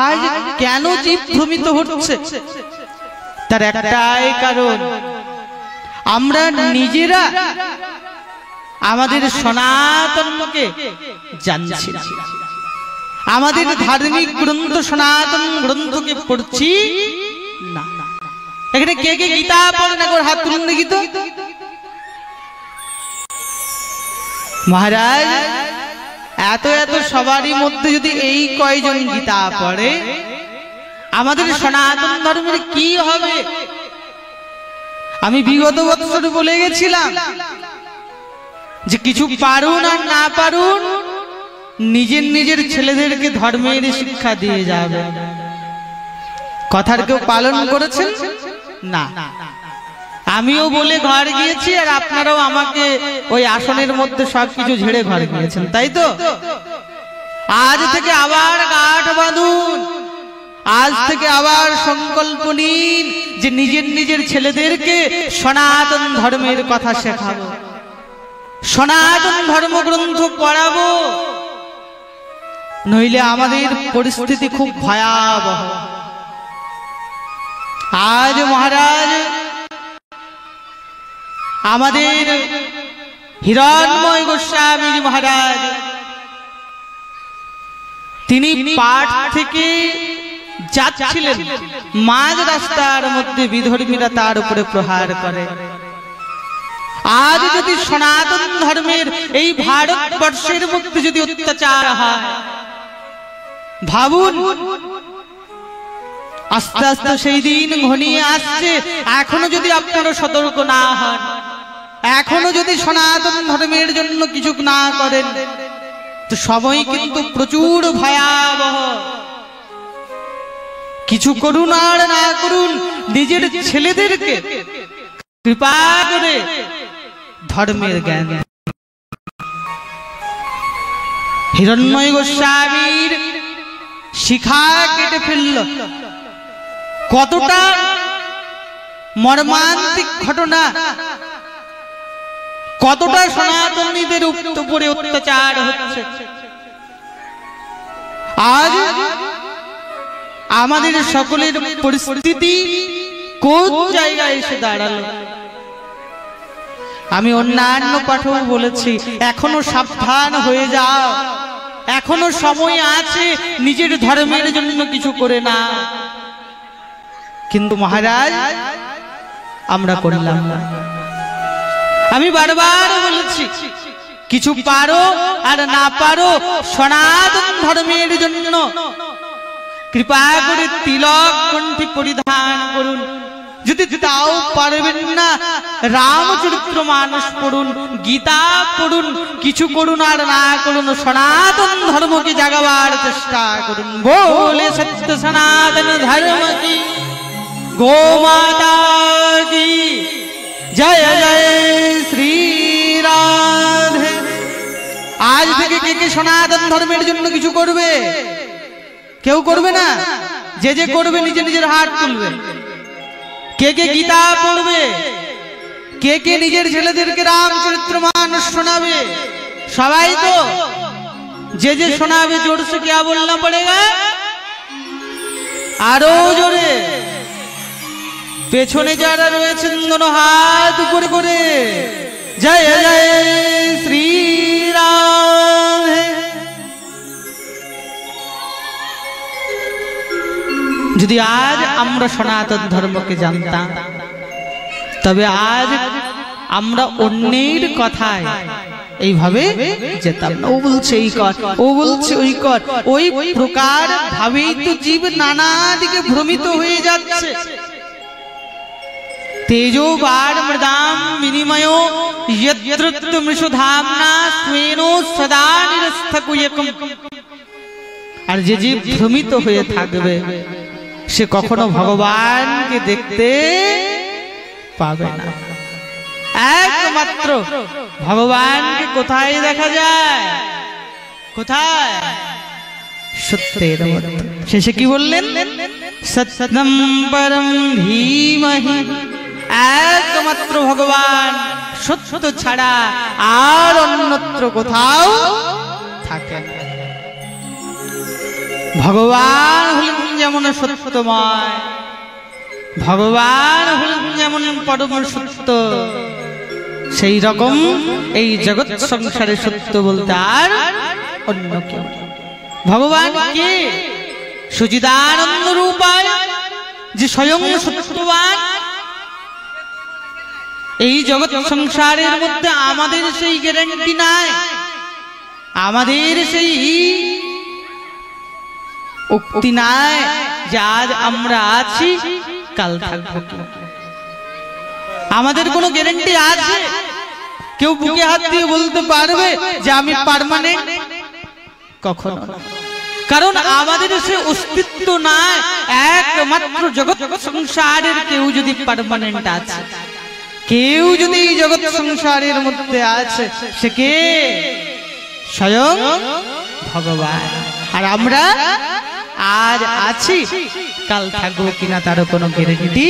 আজ কেন জীব ভ্রমিত হচ্ছে? তার একটাই কারণ, আমরা নিজেরা আমাদের সনাতনকে জানছি না, আমাদের ধার্মিক গ্রন্থ সনাতন গ্রন্থকে পড়ছি না। এখানে কে কে গীতা পড়েন একবার হাত তুলুন দেখি তো। মহারাজ, এত এত সবারই মধ্যে যদি এই কয়জন গীতা পড়ে, আমাদের সনাতন ধর্মের কি হবে? আমি বিগত বছর বলে গেছিলাম যে কিছু পারুন আর না পারুন, নিজের নিজের ছেলেদেরকে ধর্মের শিক্ষা দিয়ে যাবে। কথার কেউ পালন করেছেন না? আমিও বলে ঘর গিয়েছি, আর আপনারাও আমাকে ওই আসনের মধ্যে সবকিছু ঝেড়ে ঘর গিয়েছেন, তাই তো? আজ থেকে আবার গাঁট বাঁধুন, আজ থেকে আবার সংকল্প নিন যে নিজের নিজের ছেলেদেরকে সনাতন ধর্মের কথা শেখাবো, সনাতন ধর্মগ্রন্থ পড়াবো, নইলে আমাদের পরিস্থিতি খুব ভয়াবহ। আজ মহারাজ, আমাদের হিরণ্ময় গোস্বামী মহারাজ, তিনি পাঠ থেকে যাচ্ছিলেন, মাঝ রাস্তার মধ্যে বিধর্মীরা তার উপরে প্রহার করে। আজ যদি সনাতন ধর্মের এই ভারতবর্ষের মধ্যে যদি অত্যাচার হয়, ভাবুন আস্তে আস্তে সেই দিন ঘনিয়ে আসছে। এখনো যদি আপনারা সতর্ক না হন, এখনো যদি সনাতন ধর্মের জন্য কিছু না করেন, তো সময় কিন্তু প্রচুর ভয়াবহ। কিছু করুন আর না করুন, নিজের ছেলেদেরকে কৃপা করে ধর্মের জ্ঞান। হিরণ্ময় গোস্বামীর শিখা কেটে ফেলল। কতটা মর্মান্তিক ঘটনা, কতটা সনাতনীদের উপরে অত্যাচার হচ্ছে। আজ আমাদের সকলের পরিস্থিতি কোন জায়গায় এসে দাঁড়ালো? আমি অন্যান্য পাঠও বলেছি, এখনো সাবধান হয়ে যাও, এখনো সময় আছে, নিজের ধর্মের জন্য কিছু করে না। কিন্তু মহারাজ, আমরা করলাম না। আমি বারবার বলেছি, কিছু পারো আর না পারো, সনাতন ধর্মের জন্য কৃপা করে তিলক কণ্ঠী পরিধান করুন। যদি তাও পারবেন না, রামচরিত্র মানস পড়ুন, গীতা পড়ুন, কিছু করুন আর না করুন, সনাতন ধর্মকে জাগাবার চেষ্টা করুন। বলে সত্য সনাতন ধর্ম কি, গো মাতা কি জয় জয় শ্রী রাধে। আজ থেকে কে কে সনাতন ধর্মের জন্য কিছু করবে? কেউ করবে না? যে যে করবে নিজে নিজের হাত তুলবে। কে কে গীতা পড়বে? কে কে নিজের ছেলেদেরকে রামচরিত্র মানস শোনাবে? সবাই তো। যে যে শোনাবে জোরসে क्या बोलना पड़ेगा? আরো জোরে। পেছনে যারা রয়েছেন দোনো হাত উপরে করে জয় জয় শ্রী রাধে। যদি আজ আমরা সনাতন ধর্মকে জানতাম, তবে আজ আমরা অন্যের কথায় এইভাবে যেতাম না। ও বলছে এই কর, ও বলছে ওই কর, ওই প্রকার ভাবেই তো জীব নানা দিকে ভ্রমিত হয়ে যাচ্ছে। তেজো বার মৃদাম বিনিময়ো যত্রত্র মৃষধাম্না স্বেনো সদা নিরস্তকুয়কম। আর যে জীব ভ্রমিত হয়ে থাকবে, সে কখনো ভগবানকে দেখতে পাবে না। একমাত্র ভগবানকে কোথায় দেখা যায়? কোথায়? সত্যের মধ্যে। শেষে কি বললেন? সত্যম পরম ধীমহি। একমাত্র ভগবান সত্য ছাড়া আর অন্যত্র কোথাও থাকে না। ভগবান যেমন সত্যময়, ভগবান হলেন যেমন পরম সত্য, সেই রকম এই জগৎ সংসারে সত্য বলতে আর অন্য কেউ। ভগবান কে? সচিদানন্দ রূপায় যে স্বয়ং সত্যবান। এই জগৎ সংসারের মধ্যে আমাদের সেই গ্যারান্টি নাই, আমাদের সেই উক্তি নাই যে আজ আমরা আছি কাল থাকবো। আমাদের কোনো গ্যারান্টি আছে? কেউ বুকে হাত দিয়ে বলতে পারবে যে আমি পার্মানেন্ট? কখনো। কারণ আমাদের সে অস্তিত্ব নাই। একমাত্র জগৎ সংসারের কেউ যদি পার্মানেন্ট আছে, কেউ যদি জগৎ সংসারের মধ্যে আছে, সে কে? স্বয়ং ভগবান। আর আমরা আজ আছি, কাল থাকবো কিনা তারও কোনো গ্যারান্টি